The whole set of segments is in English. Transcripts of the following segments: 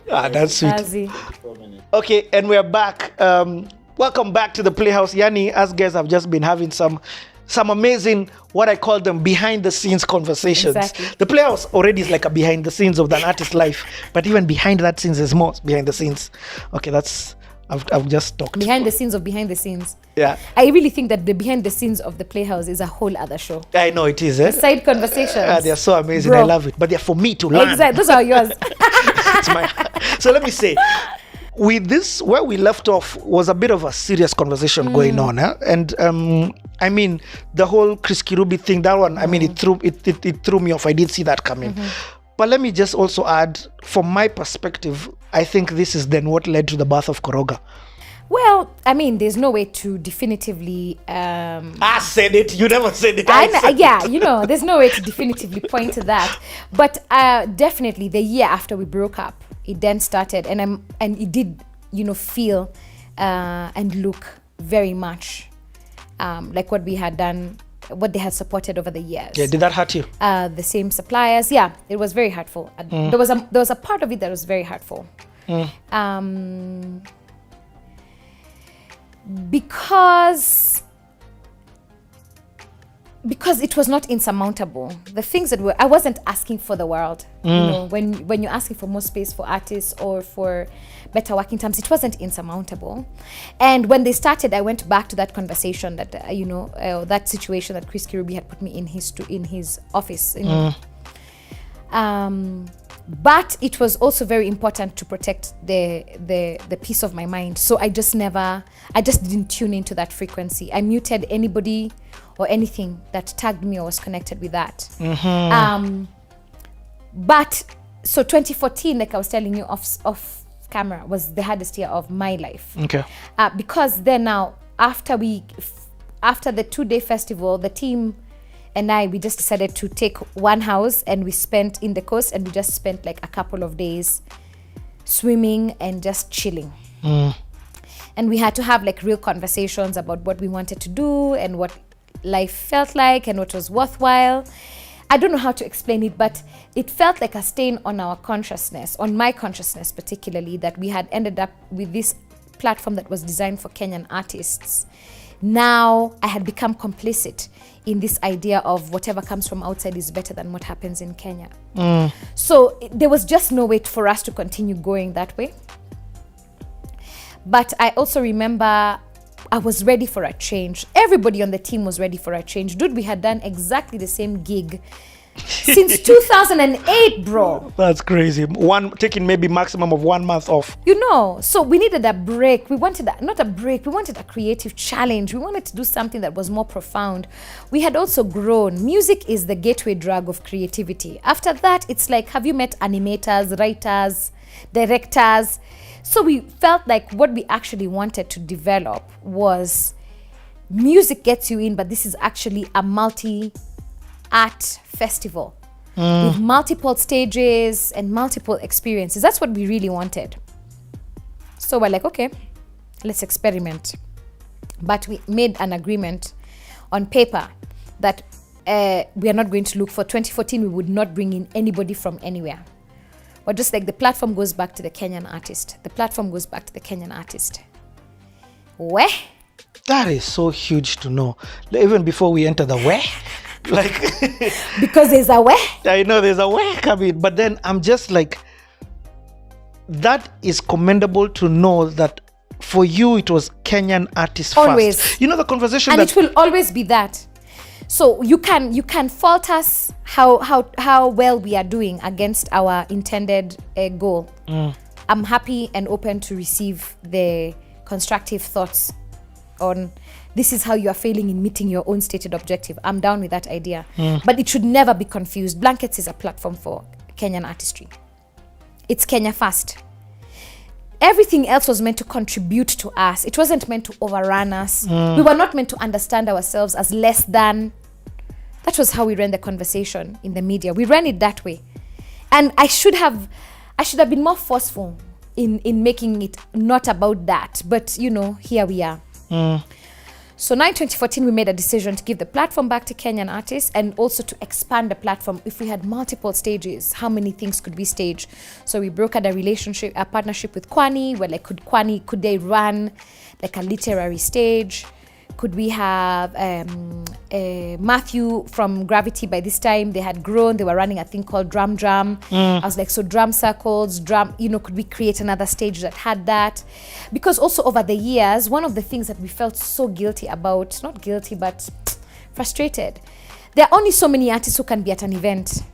That's sweet. Okay, and we're back. Welcome back to the Playhouse. Yani, as guys have just been having some amazing, what I call them, behind the scenes conversations. Exactly. The Playhouse already is like a behind the scenes of an artist's life, but even behind that scenes there's more behind the scenes. Okay, that's I've just talked behind the scenes of behind the scenes. Yeah, I really think that the behind the scenes of the Playhouse is a whole other show. I know it is. Side conversations. They're so amazing. Bro. I love it, but they're for me to learn. Exactly, those are yours. So let me say, with this, where we left off was a bit of a serious conversation going on, and I mean the whole Chris Kirubi thing. That one, I mean, it threw me off. I did see that coming. But let me just also add, from my perspective, I think this is then what led to the birth of Koroga. Well, I mean, there's no way to definitively. I said it. You never said it. There's no way to definitively point to that. But definitely, the year after we broke up, it then started, and it did, feel and look very much like what we had done, what they had supported over the years. Yeah, did that hurt you? The same suppliers, yeah, it was very hurtful. There was a part of it that was very hurtful. Because it was not insurmountable. The things that I wasn't asking for the world. When you're asking for more space for artists or for better working terms, it wasn't insurmountable. And when they started, I went back to that conversation that that situation that Chris Kirubi had put me in his office. But it was also very important to protect the peace of my mind. So I just didn't tune into that frequency. I muted anybody or anything that tagged me or was connected with that. But so 2014, like I was telling you off camera, was the hardest year of my life. Okay. Because then now, after the 2-day festival, the team and we just decided to take one house, and we spent in the coast, and we just spent like a couple of days swimming and just chilling. And we had to have like real conversations about what we wanted to do and what life felt like and what was worthwhile. I don't know how to explain it, but it felt like a stain on our consciousness, on my consciousness particularly, that we had ended up with this platform that was designed for Kenyan artists. Now I had become complicit in this idea of whatever comes from outside is better than what happens in Kenya. So there was just no way for us to continue going that way. But I also remember I was ready for a change. Everybody on the team was ready for a change. Dude, we had done exactly the same gig since 2008, bro. That's crazy. Taking maybe maximum of 1 month off. So we needed a break. We wanted not a break. We wanted a creative challenge. We wanted to do something that was more profound. We had also grown. Music is the gateway drug of creativity. After that, it's like, have you met animators, writers, directors? So we felt like what we actually wanted to develop was music gets you in, but this is actually a multi-art festival with multiple stages and multiple experiences. That's what we really wanted. So we're like, okay, let's experiment. But we made an agreement on paper that we are not going to look for 2014. We would not bring in anybody from anywhere. Or just like the platform goes back to the Kenyan artist. The platform goes back to the Kenyan artist. Where? That is so huge to know. Even before we enter the where, like because there's a where. I know there's a where coming, but then I'm just like, that is commendable to know that for you it was Kenyan artists always. First. The conversation, and it will always be that. So you can fault us how well we are doing against our intended goal. I'm happy and open to receive the constructive thoughts on this is how you are failing in meeting your own stated objective. I'm down with that idea. But it should never be confused. Blankets is a platform for Kenyan artistry. It's Kenya first. Everything else was meant to contribute to us. It wasn't meant to overrun us. We were not meant to understand ourselves as less than. That was how we ran the conversation in the media. We ran it that way. And I should have been more forceful in making it not about that. But, here we are. So now in 2014, we made a decision to give the platform back to Kenyan artists and also to expand the platform. If we had multiple stages, how many things could we stage? So we brokered a partnership with Kwani, where like could they run like a literary stage? Could we have Matthew from Gravity? By this time they had grown, they were running a thing called Drum. I was like, so drum circles, could we create another stage that had that? Because also over the years, one of the things that we felt so guilty about, not guilty, but frustrated, there are only so many artists who can be at an event.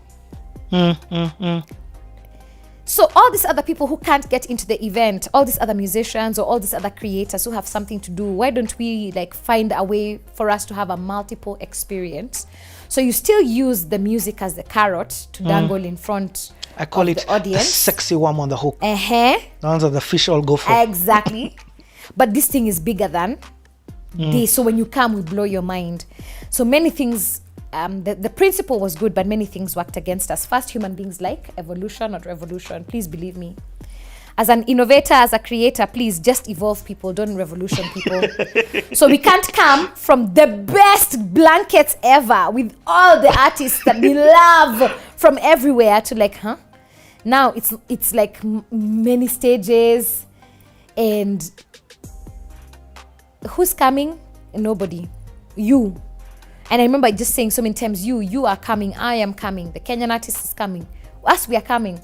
So all these other people who can't get into the event, all these other musicians or all these other creators who have something to do, why don't we like find a way for us to have a multiple experience? So you still use the music as the carrot to dangle in front I call of it the audience. the sexy worm on the hook. The ones that the fish all go for. Exactly. But this thing is bigger than this. So when you come, we blow your mind. So many things, the principle was good, but many things worked against us. First, human beings like evolution, not revolution. Please believe me. As an innovator, as a creator, please just evolve people, don't revolution people. So we can't come from the best blankets ever with all the artists that we love from everywhere to like, Now it's like many stages, and who's coming? Nobody. You. And I remember just saying so many times, you are coming, I am coming, the Kenyan artist is coming, us, we are coming.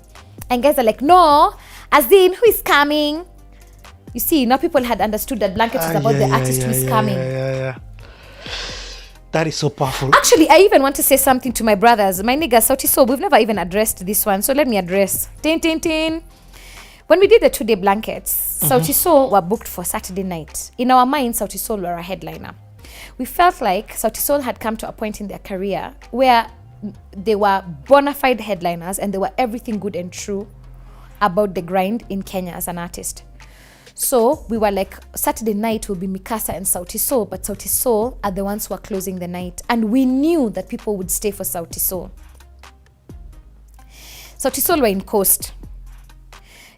And guys are like, no, as in, who is coming? You see, now people had understood that blanket is about the artist who is coming. Yeah. That is so powerful. Actually, I even want to say something to my brothers. My niggas, Sauti Sol, we've never even addressed this one. So let me address. When we did the 2-day blankets, Sauti Sol were booked for Saturday night. In our minds, Sauti Sol were a headliner. We felt like Sauti Sol had come to a point in their career where they were bona fide headliners and they were everything good and true about the grind in Kenya as an artist. So we were like, Saturday night will be MPESA and Sauti Sol, but Sauti Sol are the ones who are closing the night. And we knew that people would stay for Sauti Sol. Sauti Sol were in Coast.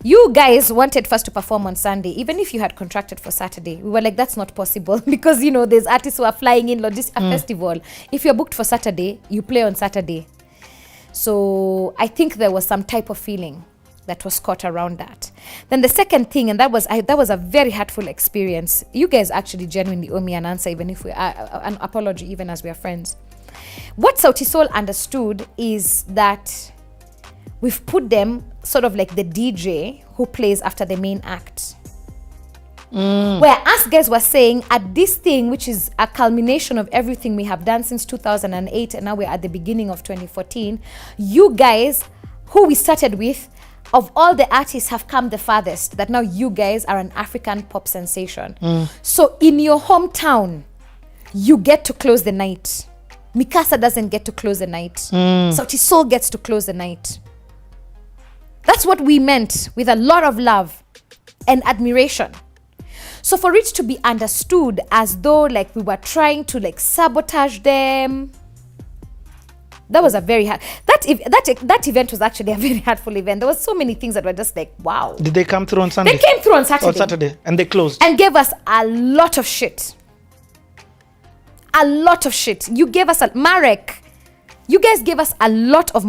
You guys wanted first to perform on Sunday, even if you had contracted for Saturday. We were like, that's not possible because, there's artists who are flying in, a festival. If you're booked for Saturday, you play on Saturday. So I think there was some type of feeling that was caught around that. Then the second thing, and that was a very hurtful experience. You guys actually genuinely owe me an answer, even if we are an apology, even as we are friends. What Sauti Sol understood is that we've put them sort of like the DJ who plays after the main act. Where us guys were saying at this thing, which is a culmination of everything we have done since 2008, and now we're at the beginning of 2014, you guys, who we started with, of all the artists have come the farthest, that now you guys are an African pop sensation. So in your hometown, you get to close the night. MPESA doesn't get to close the night. Sauti Sol gets to close the night. That's what we meant with a lot of love and admiration. So for it to be understood as though like we were trying to like sabotage them, that was a very hard, that event was actually a very hurtful event. There was so many things that were just like, wow. Did they come through on Sunday? They came through on Saturday. On Saturday, and they closed. And gave us a lot of shit. A lot of shit. You gave us Marek. You guys gave us a lot of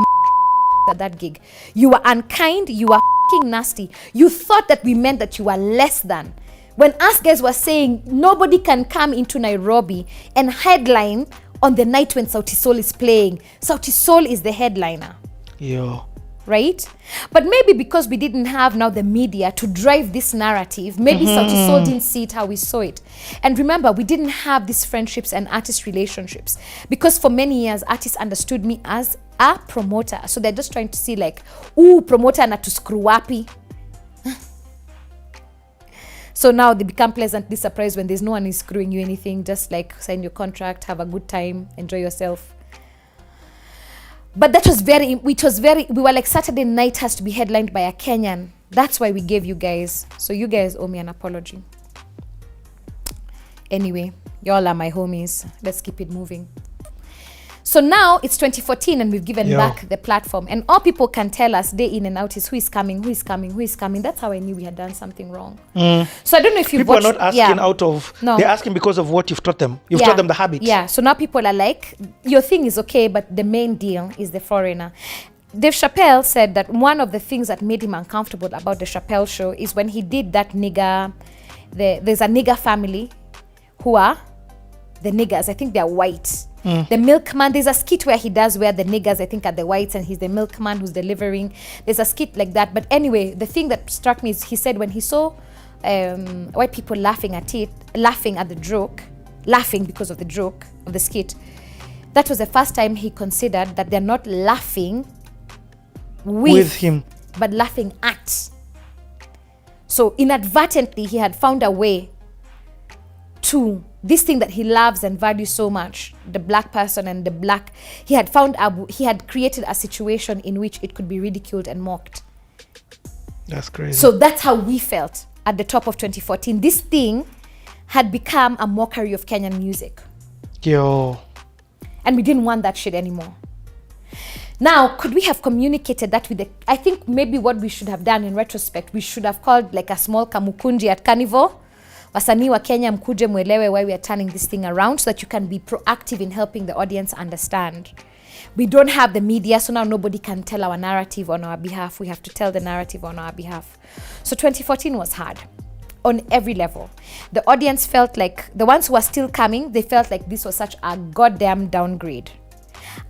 at that gig. You were unkind. You were fucking nasty. You thought that we meant that you were less than. When us guys were saying nobody can come into Nairobi and headline on the night when Sauti Sol is playing. Sauti Sol is the headliner. Yo. Right? But maybe because we didn't have now the media to drive this narrative, maybe Sauti Sol didn't see it how we saw it. And remember, we didn't have these friendships and artist relationships because for many years, artists understood me as a promoter. So they're just trying to see like, ooh, promoter na to screw wapi. So now they become pleasantly surprised when there's no one is screwing you anything. Just like sign your contract, have a good time, enjoy yourself. But we were like, Saturday night has to be headlined by a Kenyan. That's why we gave you guys. So you guys owe me an apology. Anyway, y'all are my homies. Let's keep it moving. So now it's 2014 and we've given back the platform, and all people can tell us day in and out is who is coming. That's how I knew we had done something wrong. So I don't know if you've people watched, are not asking out of, they're asking because of what you've taught them. You've taught them the habit. Yeah, so now people are like, your thing is okay, but the main deal is the foreigner. Dave Chappelle said that one of the things that made him uncomfortable about the Chappelle show is when he did that nigger, there's a nigger family who are the niggers. I think they're white. The milkman, there's a skit where he does where the niggers, I think, are the whites and he's the milkman who's delivering. There's a skit like that. But anyway, the thing that struck me is he said when he saw white people laughing at the joke, laughing because of the joke of the skit, that was the first time he considered that they're not laughing with him, but laughing at. So inadvertently, he had found a way to this thing that he loves and values so much, the black person and the black, he had created a situation in which it could be ridiculed and mocked. That's crazy. So that's how we felt at the top of 2014. This thing had become a mockery of Kenyan music. And we didn't want that shit anymore. Now, could we have communicated that with I think maybe what we should have done in retrospect, we should have called like a small kamukunji at Carnival. Wasanii wa Kenya mkuje mwelewe why we are turning this thing around, so that you can be proactive in helping the audience understand. We don't have the media, so now nobody can tell our narrative on our behalf. We have to tell the narrative on our behalf. So 2014 was hard on every level. The audience felt like, the ones who are still coming, they felt like this was such a goddamn downgrade.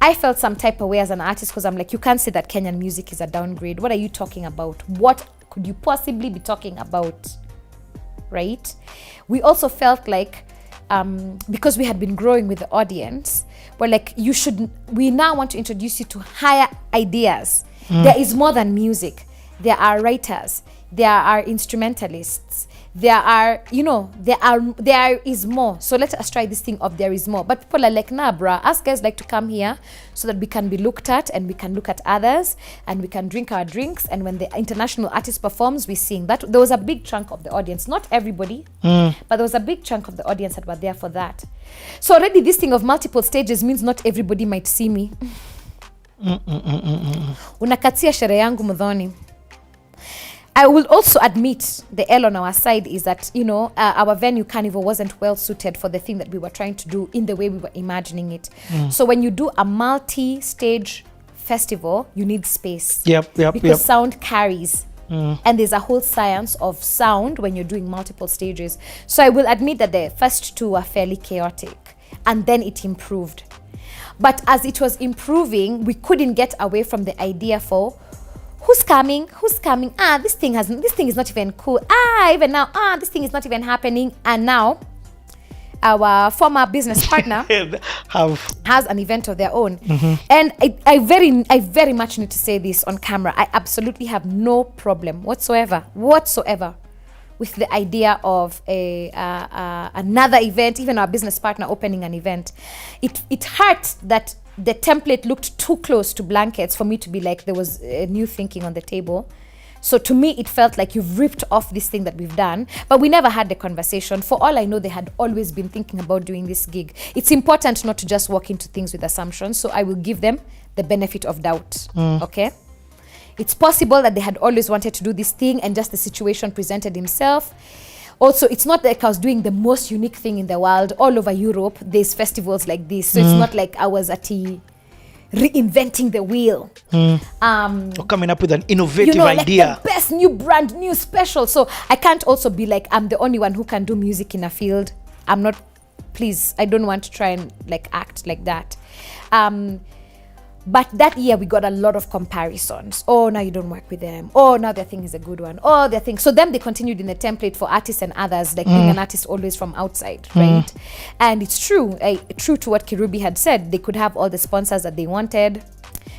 I felt some type of way as an artist because I'm like, you can't say that Kenyan music is a downgrade. What are you talking about? What could you possibly be talking about? Right? We also felt like, because we had been growing with the audience, we're like, we now want to introduce you to higher ideas. There is more than music. There are writers. There are instrumentalists. There are, there is more. So let us try this thing of there is more. But people are like, nah, bruh, us guys like to come here so that we can be looked at and we can look at others and we can drink our drinks. And when the international artist performs, we sing. That there was a big chunk of the audience, not everybody, but there was a big chunk of the audience that were there for that. So already this thing of multiple stages means not everybody might see me. Unakatia sherehe yangu Muthoni. I will also admit the L on our side is that, our venue Carnival wasn't well suited for the thing that we were trying to do in the way we were imagining it. So when you do a multi-stage festival, you need space. Because sound carries. And there's a whole science of sound when you're doing multiple stages. So I will admit that the first two were fairly chaotic. And then it improved. But as it was improving, we couldn't get away from the idea for who's coming? This thing is not even cool. Even now, this thing is not even happening. And now, our former business partner has an event of their own. And I very much need to say this on camera. I absolutely have no problem whatsoever with the idea of another event, even our business partner opening an event. It hurt that the template looked too close to blankets for me to be like, there was new thinking on the table. So to me, it felt like you've ripped off this thing that we've done, but we never had the conversation. For all I know, they had always been thinking about doing this gig. It's important not to just walk into things with assumptions, so I will give them the benefit of doubt, okay? It's possible that they had always wanted to do this thing and just the situation presented himself. Also, it's not like I was doing the most unique thing in the world. All over Europe, there's festivals like this. So it's not like I was reinventing the wheel. Or coming up with an innovative idea. Like the best new brand, new special. So I can't also be like, I'm the only one who can do music in a field. I'm not, please, I don't want to try and act like that. But that year we got a lot of comparisons. Oh, now you don't work with them. Oh, now their thing is a good one. Oh, their thing. So then they continued in the template for artists and others, like being an artist always from outside, right? And it's true, true to what Kirubi had said. They could have all the sponsors that they wanted.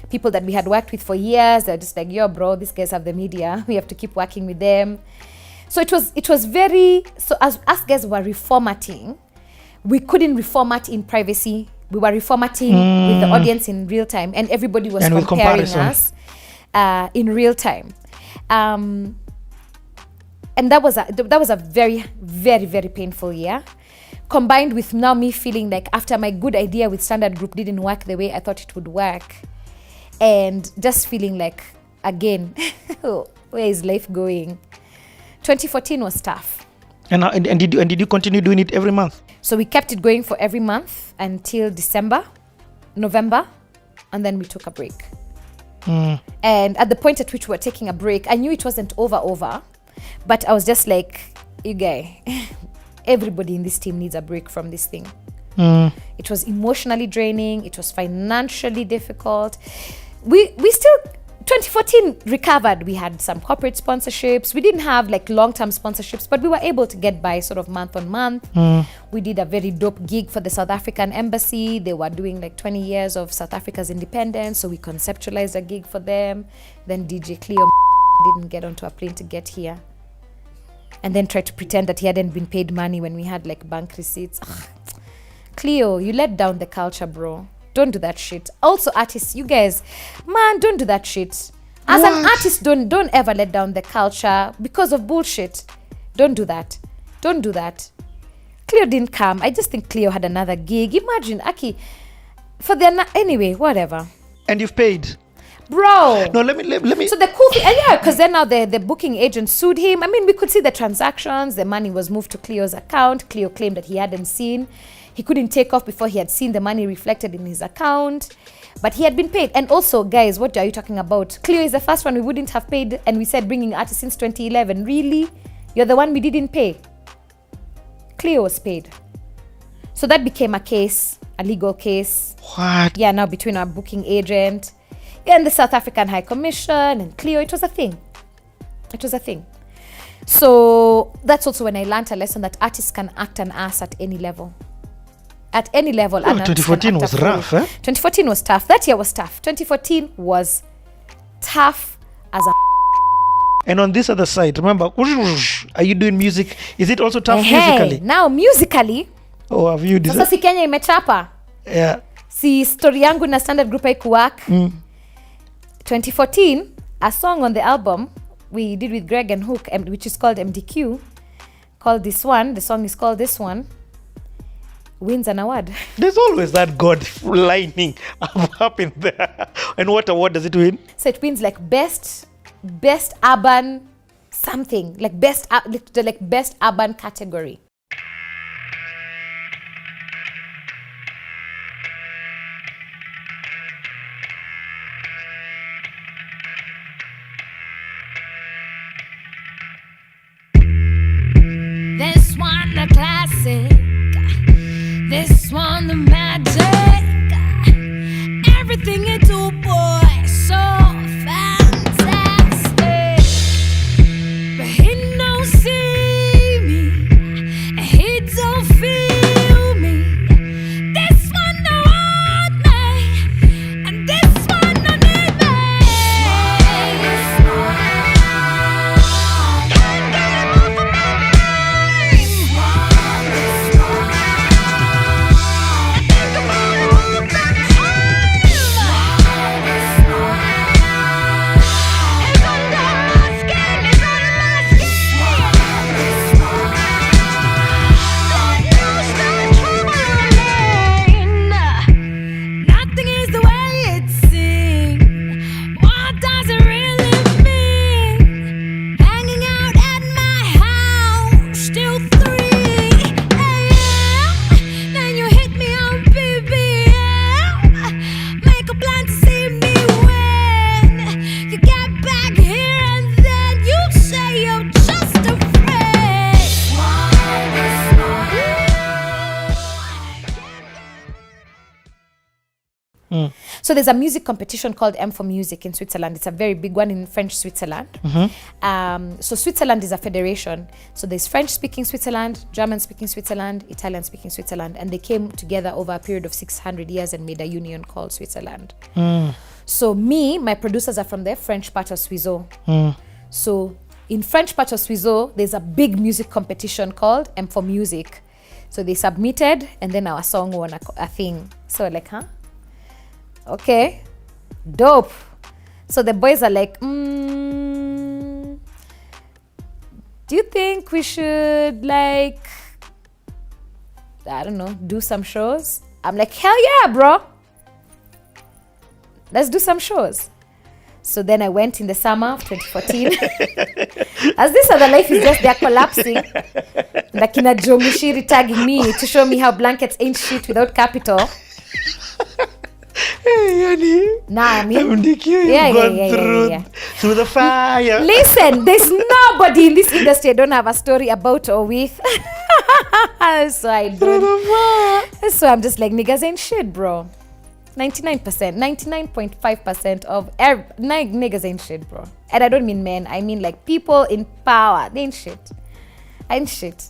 People that we had worked with for years, they're just like, yo, bro, these guys have the media. We have to keep working with them. So it was very, so as us guys were reformatting, we couldn't reformat in privacy. We were reformatting with the audience in real time, and everybody was comparing us in real time. And that was a very, very, very painful year. combined with now me feeling like after my good idea with standard group didn't work the way I thought it would work, and just feeling like, again, where is life going? 2014 was tough. And did you continue doing it every month? So we kept it going for every month until November, and then we took a break. And at the point at which we were taking a break, I knew it wasn't over, but I was just like, you guy, everybody in this team needs a break from this thing. It was emotionally draining. It was financially difficult. We still, 2014 recovered. We had some corporate sponsorships. We didn't have like long-term sponsorships, but we were able to get by sort of month on month. We did a very dope gig for the South African embassy. They were doing like 20 years of South Africa's independence, so we conceptualized a gig for them. Then DJ Cleo didn't get onto a plane to get here, and then tried to pretend that he hadn't been paid money when we had like bank receipts. Ugh. Cleo, you let down the culture, bro. Don't do that shit. Also, artists, you guys, man, don't do that shit. As an artist, don't ever let down the culture because of bullshit. Don't do that. Don't do that. Cleo didn't come. I just think Cleo had another gig. Imagine, Aki, for the anyway, whatever. And you've paid, bro. No, let me. So the cool thing, yeah, because then now the booking agent sued him. I mean, we could see the transactions. The money was moved to Cleo's account. Cleo claimed that he hadn't seen. He couldn't take off before he had seen the money reflected in his account, but he had been paid. And also, guys, what are you talking about? Cleo is the first one we wouldn't have paid, and we said bringing artists since 2011. Really? You're the one we didn't pay? Cleo was paid. So that became a case, a legal case. What? Yeah, now between our booking agent and the South African High Commission and Cleo. It was a thing. It was a thing. So that's also when I learned a lesson that artists can act an ass at any level. At any level. Oh, 2014 was rough, eh? 2014 was tough. That year was tough. 2014 was tough as a... And on this other side, remember, are you doing music? Is it also tough musically? Now, musically, oh, have you sasa si Kenya imechapa. Yeah. Si story yangu na standard group haikuwork. 2014, a song on the album we did with Greg and Hook, which is called MDQ, called This One. The song is called This One. Wins an award. There's always that God lining up in there. And what award does it win? So it wins like best urban something, like best urban category. This one the classic. This one the magic. Everything you do, boy, so fantastic. But he don't see me, he don't feel me. This one don't want me, and this one don't need me. Can't get him off of me. So there's a music competition called M for Music in Switzerland. It's a very big one in French Switzerland. So Switzerland is a federation. So there's French-speaking Switzerland, German-speaking Switzerland, Italian-speaking Switzerland, and they came together over a period of 600 years and made a union called Switzerland. So my producers are from the French part of Suizo. So in French part of Suizo, there's a big music competition called M for Music. So they submitted, and then our song won a thing. So like, huh? Okay, dope. So the boys are like, do you think we should like I don't know, do some shows. I'm like, hell yeah, bro. Let's do some shows. So then I went in the summer of 2014. As this other life is just there collapsing. Like in a Joe Mushiri tagging me to show me how blankets ain't shit without capital. Nah, I mean, through the fire. Listen, there's nobody in this industry I don't have a story about or with. So I don't. So I'm just like, niggas ain't shit, bro. 99%, 99.5% of niggas ain't shit, bro. And I don't mean men, I mean like people in power. They ain't shit. Ain't shit.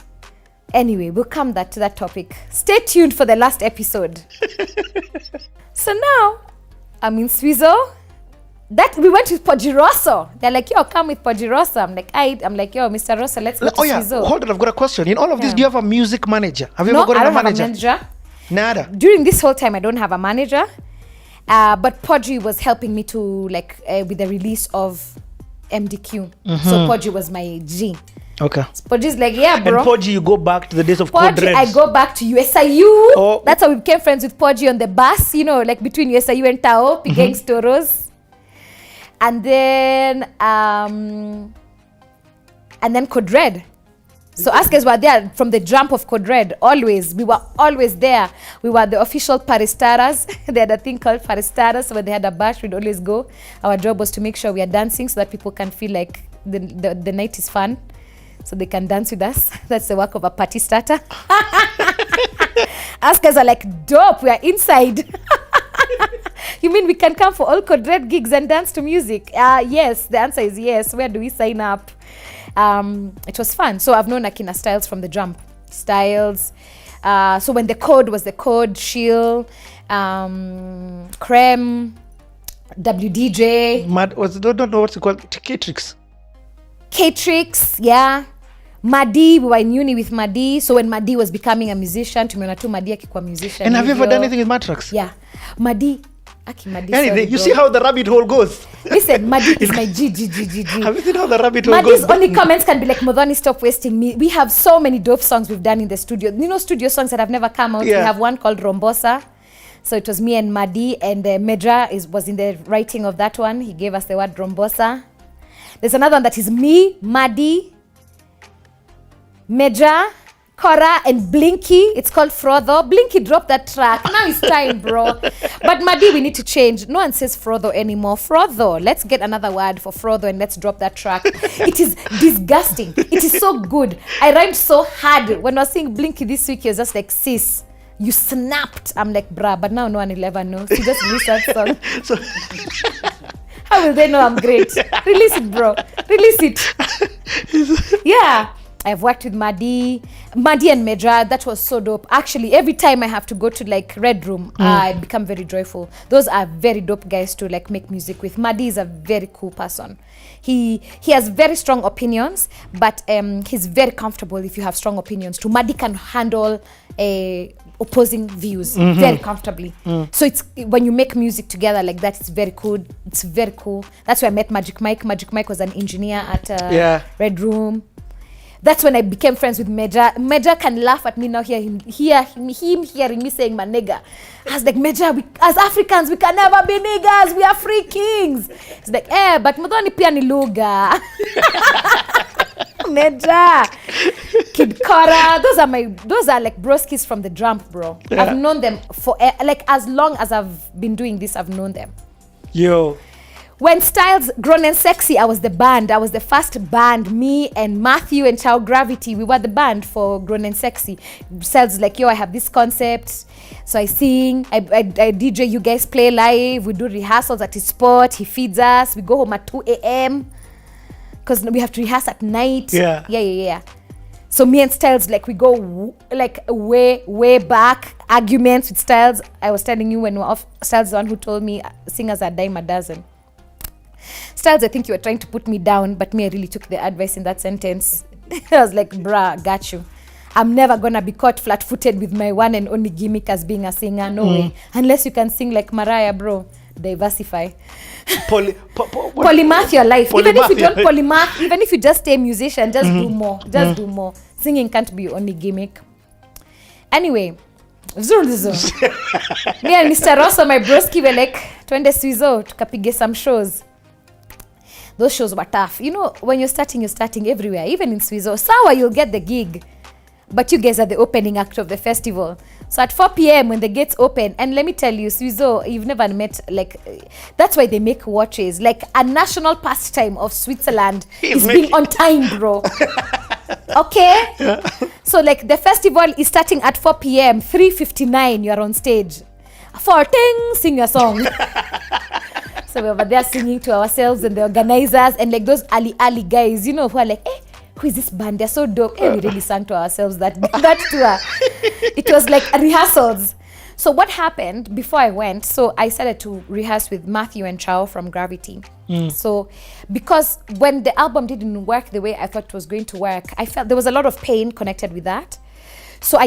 Anyway, we'll come to that topic. Stay tuned for the last episode. So now, I'm in Swizzle. That we went with Pojiroso. They're like, yo, come with Pojiroso. I'm like, yo, Mr. Rosso, let's go to Swizzle. Hold on, I've got a question. In all of this, do you have a music manager? Have you ever got a manager? No, I don't have a manager. Nada. During this whole time, I don't have a manager. But Podgy was helping me to, with the release of MDQ. So Podgy was my G. Okay. So Podgy's like, yeah, bro. And Podgy, you go back to the days of Podgy, I go back to USIU. Oh. That's how we became friends with Podgy on the bus, like between USIU and Tao, Pigangs Toros. And then Code Red. So us guys were there from the jump of Code Red, always. We were always there. We were the official Paristaras. They had a thing called Paristaras. So when they had a bash, we'd always go. Our job was to make sure we are dancing so that people can feel like the night is fun. So they can dance with us. That's the work of a party starter. Us guys are like, dope, we are inside. You mean we can come for all Code Red gigs and dance to music? Yes, the answer is yes. Where do we sign up? It was fun. So I've known Akina Styles from the jump. Styles. So when the code was the code, Shill, Creme, WDJ. Don't know what's it called. K-Trix, yeah. Madi, we were in uni with Madi. So when Madi was becoming a musician, tumeona tu Madi akikuwa musician. And have you ever done anything with Matrax? Yeah. Madi. You see how the rabbit hole goes? Listen, Madi is my G. Have you seen how the rabbit hole goes? Madi's only comments can be like, Muthoni, stop wasting me. We have so many dope songs we've done in the studio. Studio songs that have never come out. Yeah. We have one called Rombosa. So it was me and Madi, and Medra was in the writing of that one. He gave us the word Rombosa. There's another one that is me, Madi, Medra, Cora, and Blinky. It's called Frotho. Blinky dropped that track. Now it's time, bro. But Madi, we need to change. No one says Frotho anymore. Frotho. Let's get another word for Frotho and let's drop that track. It is disgusting. It is so good. I rhymed so hard. When I was seeing Blinky this week, he was just like, sis, you snapped. I'm like, bruh, but now no one will ever know. So just release that song. How will they know I'm great? Release it, bro. Release it. Yeah. I've worked with Madi and Medra. That was so dope. Actually, every time I have to go to Red Room, I become very joyful. Those are very dope guys to make music with. Madi is a very cool person. He has very strong opinions, but he's very comfortable if you have strong opinions too. Madi can handle opposing views very comfortably. So it's when you make music together like that, it's very cool. It's very cool. That's where I met Magic Mike. Magic Mike was an engineer at Red Room. That's when I became friends with Meja. Meja can laugh at me now, hear him hearing me saying my nigga. I was like, Meja, as Africans, we can never be niggas. We are free kings. He's like, but Muthoni pia ni lugha. Meja, Kid Cora, those are like broskis from the jump, bro. Yeah. I've known them for as long as I've been doing this, I've known them. Yo. When Styles Grown and Sexy, I was the band. I was the first band. Me and Matthew and Chow Gravity, we were the band for Grown and Sexy. Styles like, yo, I have this concept. So I sing, I DJ, you guys play live. We do rehearsals at his spot. He feeds us. We go home at 2 a.m. because we have to rehearse at night. Yeah. So me and Styles, we go way back. Arguments with Styles. I was telling you when we were off, Styles is the one who told me singers are a dime a dozen. Styles, I think you were trying to put me down, but me, I really took the advice in that sentence. I was like, bruh, got you. I'm never gonna be caught flat-footed with my one and only gimmick as being a singer. No way. Unless you can sing like Mariah, bro. Diversify. Polymath your life. Even if you don't polymath, even if you just stay a musician, just do more. Just do more. Singing can't be your only gimmick. Anyway, me and Mr. Rosso, my broski, were like, twende Suizo, tukapige some shows. Those shows were tough. You know, when you're starting everywhere, even in Suizo. Sawa, you'll get the gig. But you guys are the opening act of the festival. So at 4 p.m. when the gates open, and let me tell you, Suizo, you've never met, like, that's why they make watches. Like, a national pastime of Switzerland is being on time, bro. Okay? Yeah. So, like, the festival is starting at 4 p.m. 3:59, you're on stage. 4-ting, sing your song. So we're over there singing to ourselves and the organizers and, like, those ali guys, you know, who are like, who is this band? They're so dope. We really sang to ourselves that tour. It was like rehearsals. So what happened before I went, so I started to rehearse with Matthew and Chao from Gravity. So because when the album didn't work the way I thought it was going to work, I felt there was a lot of pain connected with that. So I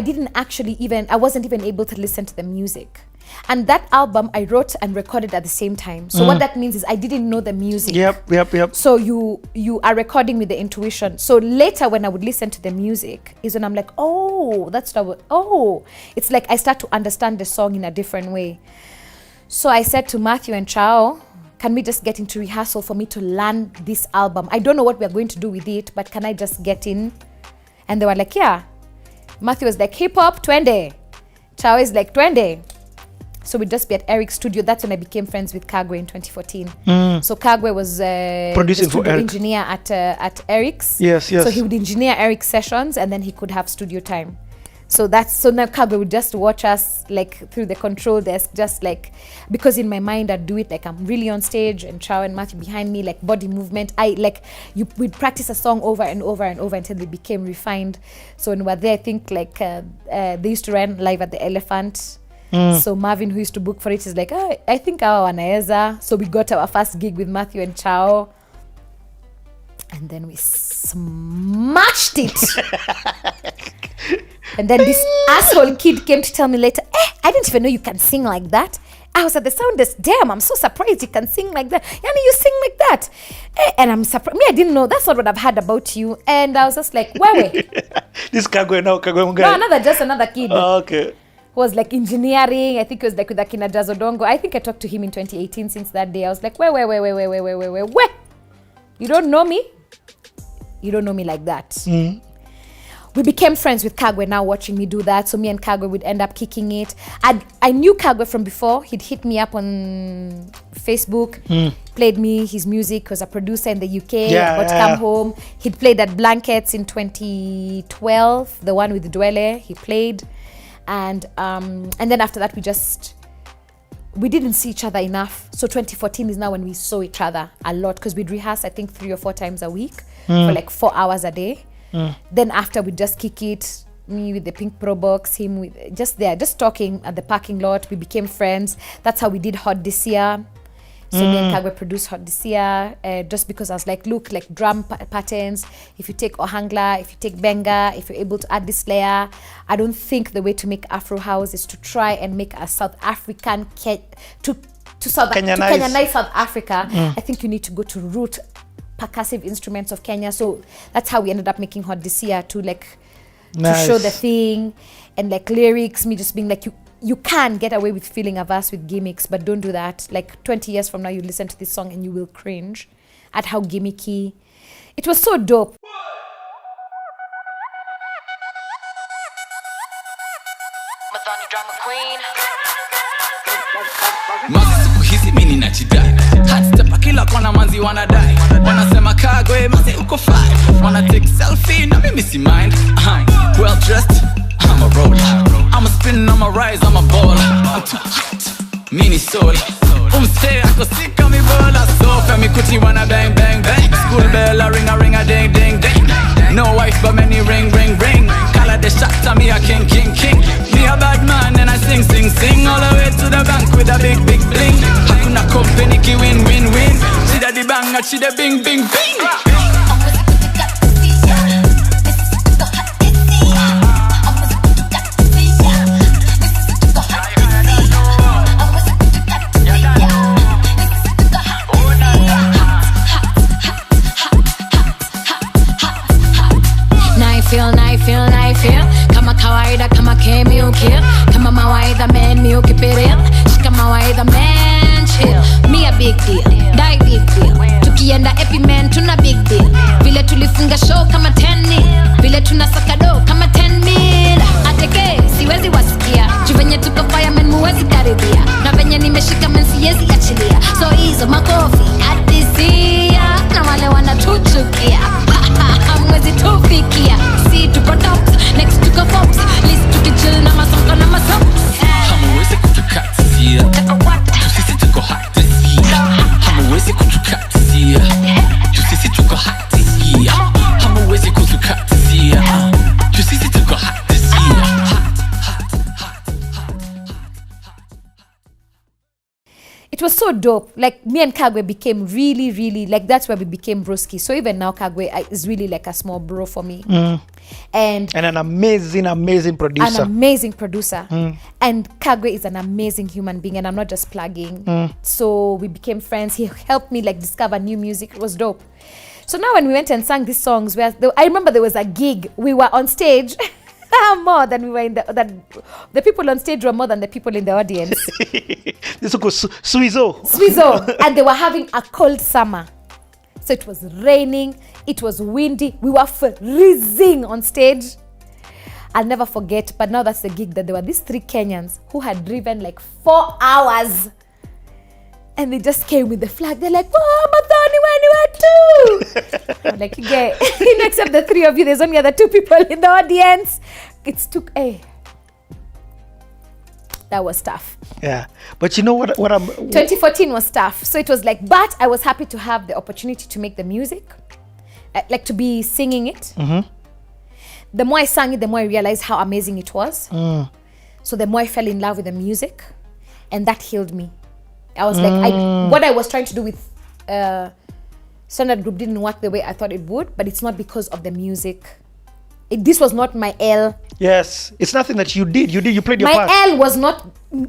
wasn't even able to listen to the music. And that album I wrote and recorded at the same time. So what that means is I didn't know the music. Yep. So you are recording with the intuition. So later when I would listen to the music is when I'm like, it's like I start to understand the song in a different way. So I said to Matthew and Chao, can we just get into rehearsal for me to learn this album? I don't know what we're going to do with it, but can I just get in? And they were like, yeah. Matthew was like, hip hop, twende. Chao is like, twende. So we'd just be at Eric's studio. That's when I became friends with Kagwe in 2014. So Kagwe was producing for Eric. Engineer at Eric's. Yes. So he would engineer Eric's sessions and then he could have studio time. So now Kagwe would just watch us like through the control desk, just like, because in my mind I'd do it like I'm really on stage and Chao and Matthew behind me, like body movement. We'd practice a song over and over and over until they became refined. So when we were there, I think like they used to run live at the Elephant. So Marvin, who used to book for it, is like, I think our wanaeza. So we got our first gig with Matthew and Chao. And then we smashed it. And then this asshole kid came to tell me later, I didn't even know you can sing like that. I was at the sound desk, damn, I'm so surprised you can sing like that. Yani, you sing like that. And I'm surprised. Me, I didn't know. That's not what I've heard about you. And I was just like, wait. This Kagwe No, another kid. Oh, okay. Who was like engineering. I think it was like with Akina Jazodongo. I think I talked to him in 2018. Since that day, I was like, wait. You don't know me? You don't know me like that. We became friends with Kagwe now watching me do that. So me and Kagwe would end up kicking it. I knew Kagwe from before. He'd hit me up on Facebook, played me his music, was a producer in the UK, come home. He'd played at Blankets in 2012, the one with Dwele, he played. And then after that, we didn't see each other enough. So 2014 is now when we saw each other a lot, because we'd rehearse, I think, 3 or 4 times a week for like 4 hours a day. Then after we just kick it, me with the pink pro box, him with just talking at the parking lot. We became friends. That's how we did Hot This Year. So me and Kagwe produced Hot This Year, just because I was like, look, like drum patterns, if you take Ohangla, if you take Benga, if you're able to add this layer, I don't think the way to make Afro house is to try and make a South African, to Kenyanize South Africa. I think you need to go to root percussive instruments of Kenya. So that's how we ended up making Hot This Year, to like to show the thing, and like lyrics, me just being like, you can get away with feeling a verse with gimmicks, but don't do that. Like 20 years from now, you listen to this song and you will cringe at how gimmicky. It was so dope. Muthoni Drummer Queen. Mazi siku hizi mini nachidai. Hot step kila kona manzi wanadai. Wanasema Kagwe mazi uko fine. Wanna take selfie na mimi si mind. Well dressed, I'm a roller. I'm a spin, I'm a rise, I'm a baller. I'm too hot, mini soda. Stay, I go sick on me roller. So femi kuti wanna bang bang bang. School bell a ring a ding ding ding. No wife but many ring ring ring. Kala the shot to me a king king king. Me a bad man and I sing sing sing all the way to the bank with a big big bling. Hakuna company ki win win win. She da the bang, she da bing bing bing. Feel kama kawaida kama kemi men tuna big deal. Vile tulifunga show kama 10 mil. Vile tunasaka do kama 10 mil. Ateke siwezi wasikia. Juu venye tuko firemen muwezi karibia. Na venye nimeshika men siwezi achilia. So hizo makofi atisia. Na wale wanatuchukia. Hamwezi tufikia. Si tuko tops, next tuko fops. List tukichill na masonko na masops. Hamwezi kutukatisia. Sisi tuko hot this year. Hamwezi kutukatisia. Sisi tuko hot this year. Hamwezi kutukatisia. Sisi tuko hot this year. It was so dope. Like me and Kagwe became really, really like that's where we became broski. So even now Kagwe is really like a small bro for me. And an amazing producer. An amazing producer. And Kagwe is an amazing human being, and I'm not just plugging. So we became friends. He helped me like discover new music. It was dope. So now when we went and sang these songs, I remember there was a gig. We were on stage more than we were in the people on stage were more than the people in the audience. This was Swizo. And they were having a cold summer. So it was raining, it was windy, we were freezing on stage. I'll never forget, but now that's the gig, that there were these 3 Kenyans who had driven like 4 hours. And they just came with the flag. They're like, oh, Muthoni, when you were too. I'm like, yeah, except the 3 of you, there's only other 2 people in the audience. That was tough. Yeah, but you know what 2014 was tough. So it was like, but I was happy to have the opportunity to make the music, like to be singing it. The more I sang it, the more I realized how amazing it was. So the more I fell in love with the music, and that healed me. I was like, what I was trying to do with Standard Group didn't work the way I thought it would, but it's not because of the music. This was not my L. Yes, it's nothing that you did. You played your part. My L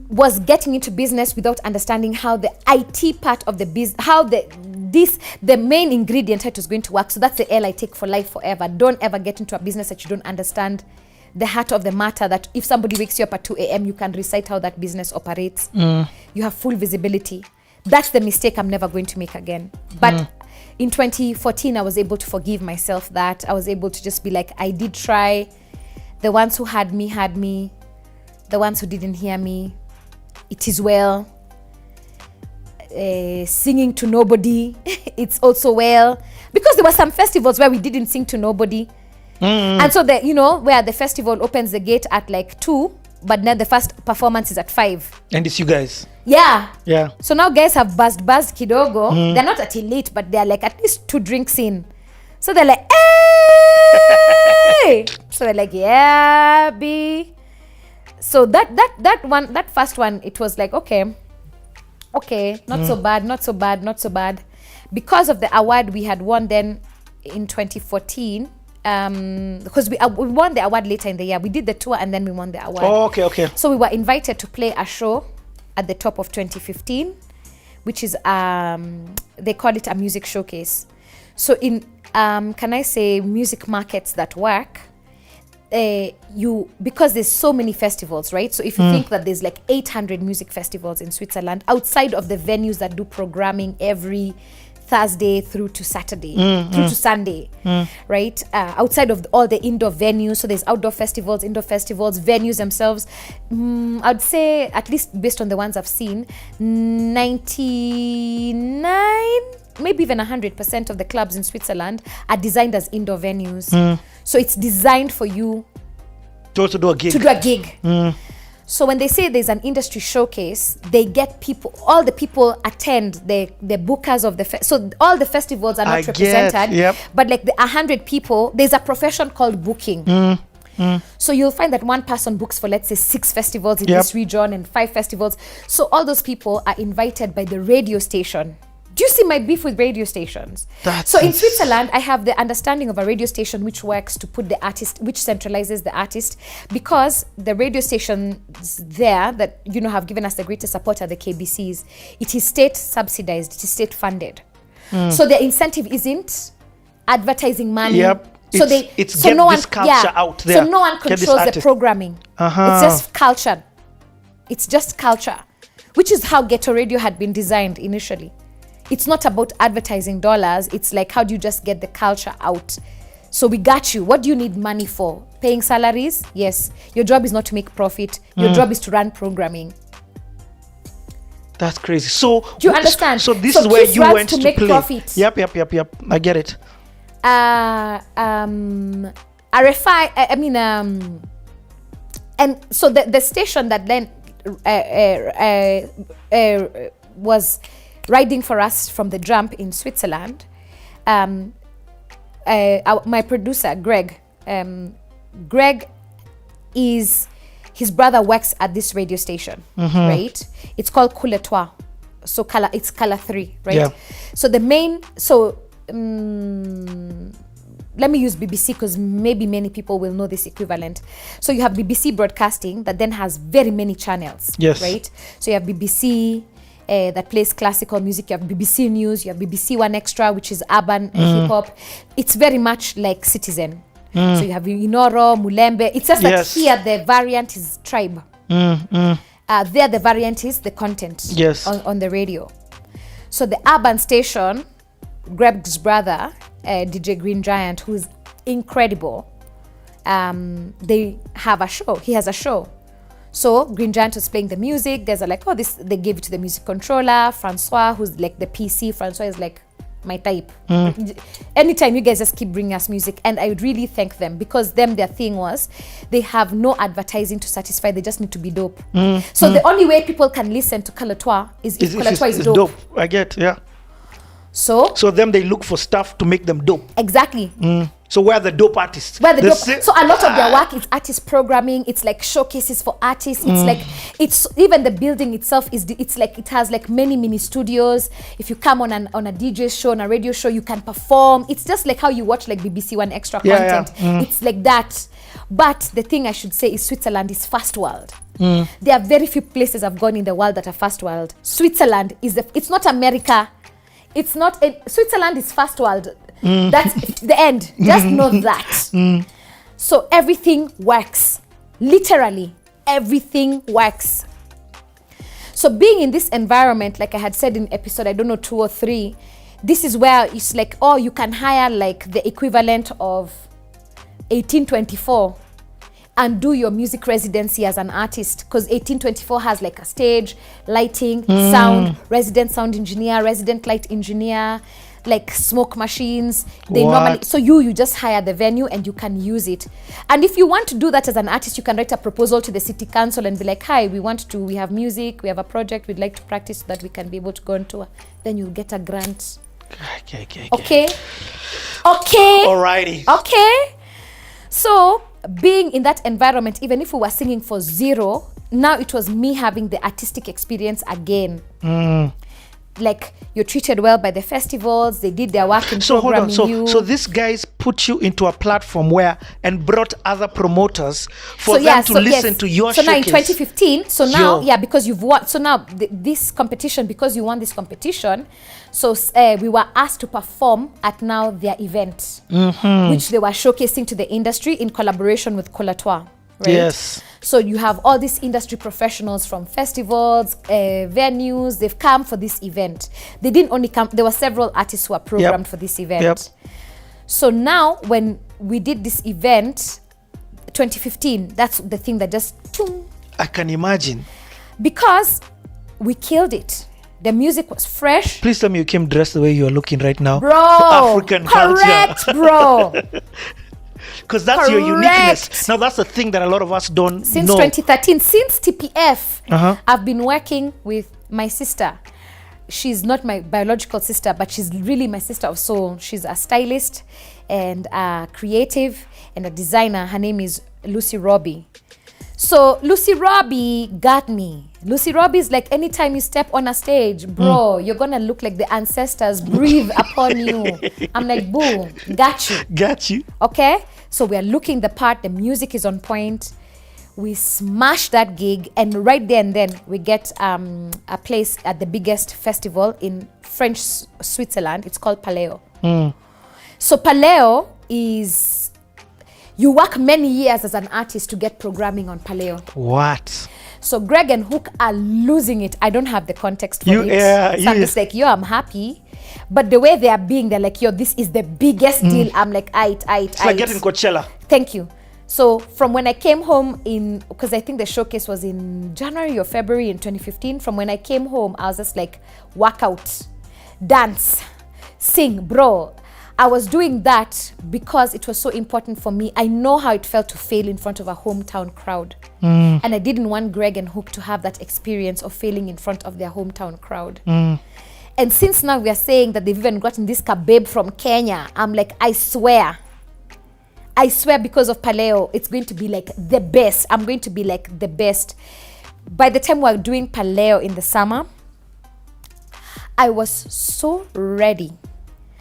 was getting into business without understanding how the IT part of the business, how the main ingredient how it was going to work. So that's the L I take for life forever. Don't ever get into a business that you don't understand the heart of the matter, that if somebody wakes you up at 2 a.m., you can recite how that business operates. You have full visibility. That's the mistake I'm never going to make again. But in 2014, I was able to forgive myself that. I was able to just be like, I did try. The ones who had me. The ones who didn't hear me, it is well. Singing to nobody, it's also well. Because there were some festivals where we didn't sing to nobody. And so, where the festival opens the gate at like 2, but then the first performance is at 5. And it's you guys. Yeah. Yeah. So now guys have buzzed kidogo. They're not at late, but they're like at least 2 drinks in. So they're like, hey! So we're like, yeah, B. So that first one, it was like, okay, not so bad. Because of the award we had won then in 2014, because we won the award later in the year. We did the tour and then we won the award. Oh, okay. So we were invited to play a show at the top of 2015, which is, they call it a music showcase. So in, can I say, music markets that work, because there's so many festivals, right? So if you think that there's like 800 music festivals in Switzerland, outside of the venues that do programming every Thursday through to Saturday, through to Sunday, right? Outside of all the indoor venues, so there's outdoor festivals, indoor festivals, venues themselves. I'd say, at least based on the ones I've seen, 99, maybe even 100% of the clubs in Switzerland are designed as indoor venues. So it's designed for you to also do a gig. So when they say there's an industry showcase, they get people, all the people attend, the bookers of the so all the festivals are not represented, but like the 100 people, there's a profession called booking. So you'll find that one person books for, let's say, 6 festivals in this region and 5 festivals. So all those people are invited by the radio station. Do you see my beef with radio stations? So in Switzerland, I have the understanding of a radio station which works to put the artist, which centralizes the artist, because the radio stations there that, have given us the greatest support are the KBCs. It is state subsidized, it is state funded. So their incentive isn't advertising money. So it's get this culture out there. So no one controls the programming. It's just culture. It's just culture, which is how Ghetto Radio had been designed initially. it's not about advertising dollars. It's like, how do you just get the culture out? So we got you. What do you need money for? Paying salaries? Yes. Your job is not to make profit. Your job is to run programming. That's crazy. So do you understand? So this is where you went to make play. Profit. Yep. I get it. RFI. And so the station that then was riding for us from the jump in Switzerland. My producer Greg. Greg is. His brother works at this radio station, right? It's called Coulettois. So it's color 3, right? Yeah. So the main, let me use BBC because maybe many people will know this equivalent. So you have BBC Broadcasting that then has very many channels, yes, right? So you have BBC that plays classical music, you have BBC News, you have BBC One Extra, which is urban hip-hop. It's very much like Citizen. So you have Inoro, Mulembe. It's just that here the variant is tribe. There the variant is the content on the radio. So the urban station, Greg's brother, DJ Green Giant, who's incredible, they have a show. He has a show. So Green Giant was playing the music. There's they gave it to the music controller, Francois, who's like the PC. Francois is like my type. Anytime you guys just keep bringing us music, and I would really thank them because their thing was they have no advertising to satisfy, they just need to be dope. So the only way people can listen to Coulettois is if Coulettois is dope. I get, yeah. So them they look for stuff to make them dope. Exactly. So where are the dope artists? So a lot of their work is artist programming. It's like showcases for artists. It's like, it's even the building itself it's like it has like many studios. If you come on a DJ show, on a radio show, you can perform. It's just like how you watch like BBC One Extra content. It's like that. But the thing I should say is Switzerland is first world. There are very few places I've gone in the world that are first world. Switzerland is it's not America. It's not Switzerland is first world. That's the end. Just know that. So everything works. Literally, everything works. So being in this environment, like I had said in episode, I don't know, 2 or 3, this is where it's like, oh, you can hire like the equivalent of 1824 and do your music residency as an artist, because 1824 has like a stage, lighting, sound, resident sound engineer, resident light engineer, like smoke machines. They normally, so you just hire the venue and you can use it. And if you want to do that as an artist, you can write a proposal to the city council and be like, hi, we have music, we have a project, we'd like to practice so that we can be able to go on tour. Then you'll get a grant. Okay. Alrighty. Okay. So being in that environment, even if we were singing for 0, now it was me having the artistic experience again. Like, you're treated well by the festivals, they did their work in programming. So these guys put you into a platform and brought other promoters for them to listen to your showcase. So now in 2015, because you've won, so now this competition, because you won this competition, so we were asked to perform at now their event, which they were showcasing to the industry in collaboration with Coulettois. Right? Yes. So you have all these industry professionals from festivals, venues, they've come for this event. They didn't only come, there were several artists who were programmed for this event. So now when we did this event, 2015, that's the thing that just... I can imagine. Because we killed it. The music was fresh. Please tell me you came dressed the way you are looking right now. Bro, for African correct, culture. Bro. Because that's your uniqueness. Now, that's the thing that a lot of us don't know. Since 2013, since TPF, I've been working with my sister. She's not my biological sister, but she's really my sister of soul. She's a stylist and a creative and a designer. Her name is Lucy Robbie. So Lucy Robbie got me. Lucy Robbie is like, anytime you step on a stage, bro, you're gonna look like the ancestors breathe upon you. I'm like, boom, got you. Got you. Okay? So we are looking the part, the music is on point. We smash that gig, and right there and then we get a place at the biggest festival in French Switzerland. It's called Paleo. So Paleo is, you work many years as an artist to get programming on Paleo. What? So Greg and Hook are losing it. I don't have the context for it. So I'm just like, yo, I'm happy. But the way they are being, they're like, yo, this is the biggest deal. I'm like, It's like getting Coachella. Thank you. So from when I came home because I think the showcase was in January or February in 2015. From when I came home, I was just like, workout, dance, sing, bro. I was doing that because it was so important for me. I know how it felt to fail in front of a hometown crowd. And I didn't want Greg and Hook to have that experience of failing in front of their hometown crowd. And since now we are saying that they've even gotten this kababe from Kenya, I'm like, I swear because of Paleo, it's going to be like the best. I'm going to be like the best. By the time we're doing Paleo in the summer, I was so ready.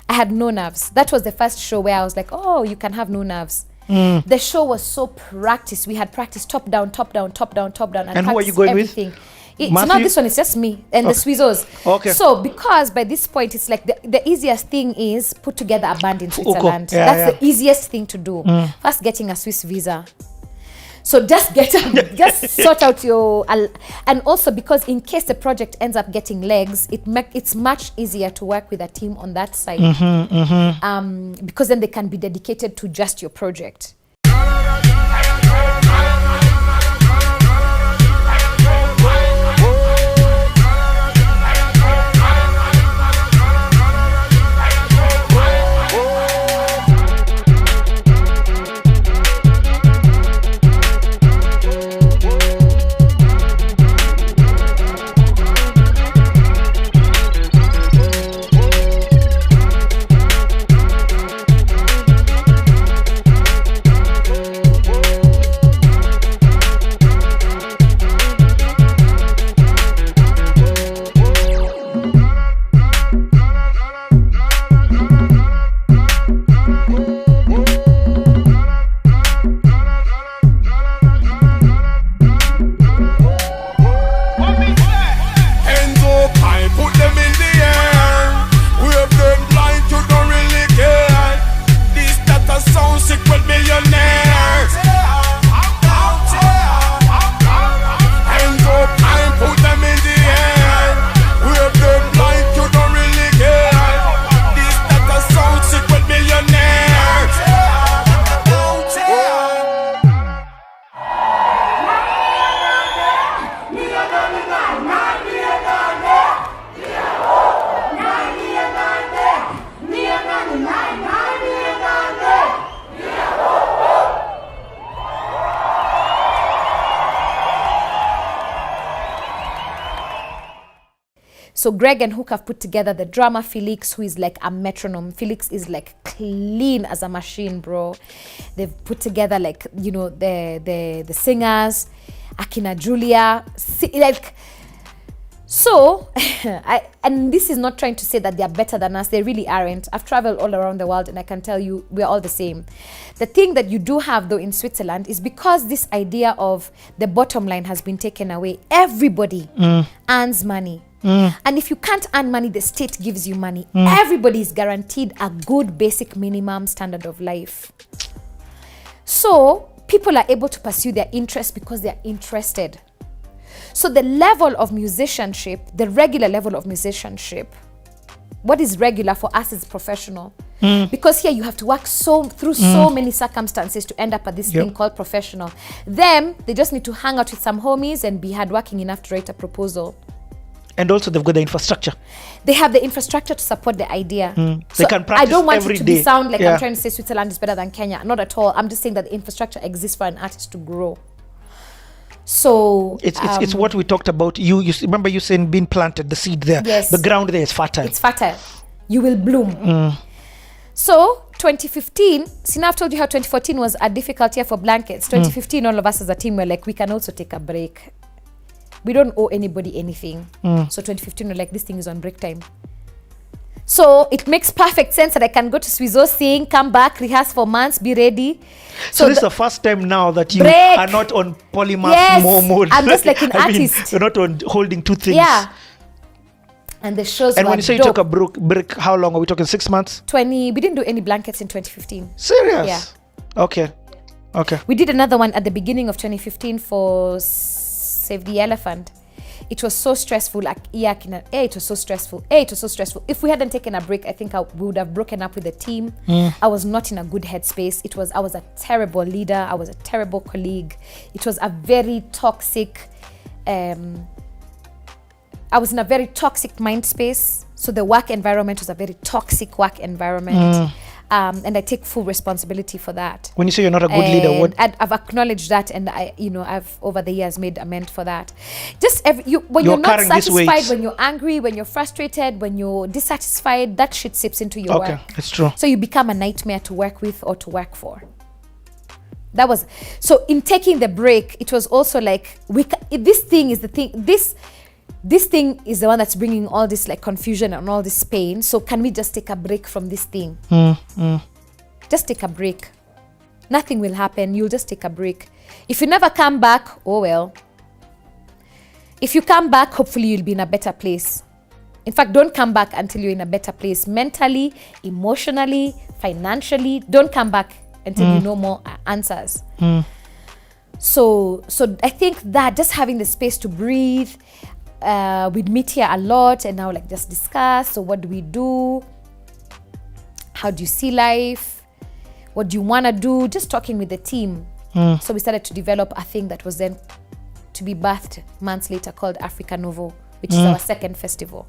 I had no nerves. That was the first show where I was like, oh, you can have no nerves. The show was so practiced. We had practiced top down. And who are you going everything. with? So now this one is just me and the Swizzos. Okay. So because by this point, it's like the easiest thing is put together a band in Switzerland. That's the easiest thing to do. First getting a Swiss visa. So just sort out your, and also because in case the project ends up getting legs, it's much easier to work with a team on that side. Because then they can be dedicated to just your project. So Greg and Hook have put together the drummer Felix, who is like a metronome. Felix is like clean as a machine, bro. They've put together like, you know, the singers, Akina Julia, like, so, and this is not trying to say that they're better than us. They really aren't. I've traveled all around the world and I can tell you we're all the same. The thing that you do have though in Switzerland is because this idea of the bottom line has been taken away, everybody earns money. And if you can't earn money, the state gives you money. Everybody is guaranteed a good basic minimum standard of life. So people are able to pursue their interests because they're interested. So the level of musicianship, the regular level of musicianship, what is regular for us is professional. Because here you have to work through so many circumstances to end up at this thing called professional. Them, they just need to hang out with some homies and be hardworking enough to write a proposal. And also they've got the infrastructure. They have the infrastructure to support the idea. They can practice I don't want every it to day. sound like I'm trying to say Switzerland is better than Kenya. Not at all. I'm just saying that the infrastructure exists for an artist to grow. So it's what we talked about. You remember you saying being planted, the seed there. Yes. The ground there is fertile. It's fertile. You will bloom. So 2015, see now I've told you how 2014 was a difficult year for blankets. 2015, all of us as a team were like, we can also take a break. We don't owe anybody anything. So 2015, we're like, this thing is on break time. So it makes perfect sense that I can go to Swizo, sing, come back, rehearse for months, be ready. So this is the first time now that you are not on polymath mode. I'm just like an artist. You're not on holding two things. Yeah. And the shows And were when you say dope. you took a break, how long are we talking? 6 months? We didn't do any blankets in 2015. Serious? Yeah. Okay. We did another one at the beginning of 2015 for Save the Elephant. It was so stressful. It was so stressful. It was so stressful. If we hadn't taken a break, I think we would have broken up with the team. I was not in a good headspace. I was a terrible leader. I was a terrible colleague. It was a very toxic. I was in a very toxic mind space. So the work environment was a very toxic work environment. And I take full responsibility for that. When you say you're not a good leader, what? I've acknowledged that, and I've over the years made amends for that. Just when you're not satisfied, when you're angry, when you're frustrated, when you're dissatisfied, that shit seeps into your work. Okay, it's true. So you become a nightmare to work with or to work for. That was so. In taking the break, it was also like this thing is the thing. This thing is the one that's bringing all this like confusion and all this pain. So can we just take a break from this thing? Just take a break. Nothing will happen. You'll just take a break. If you never come back, oh well. If you come back, hopefully you'll be in a better place. In fact, don't come back until you're in a better place. Mentally, emotionally, financially. Don't come back until you know more answers. So I think that just having the space to breathe, we'd meet here a lot and now like just discuss. So what do we do? How do you see life? What do you want to do? Just talking with the team. So we started to develop a thing that was then to be birthed months later called Africa Nouveau, which is our second festival.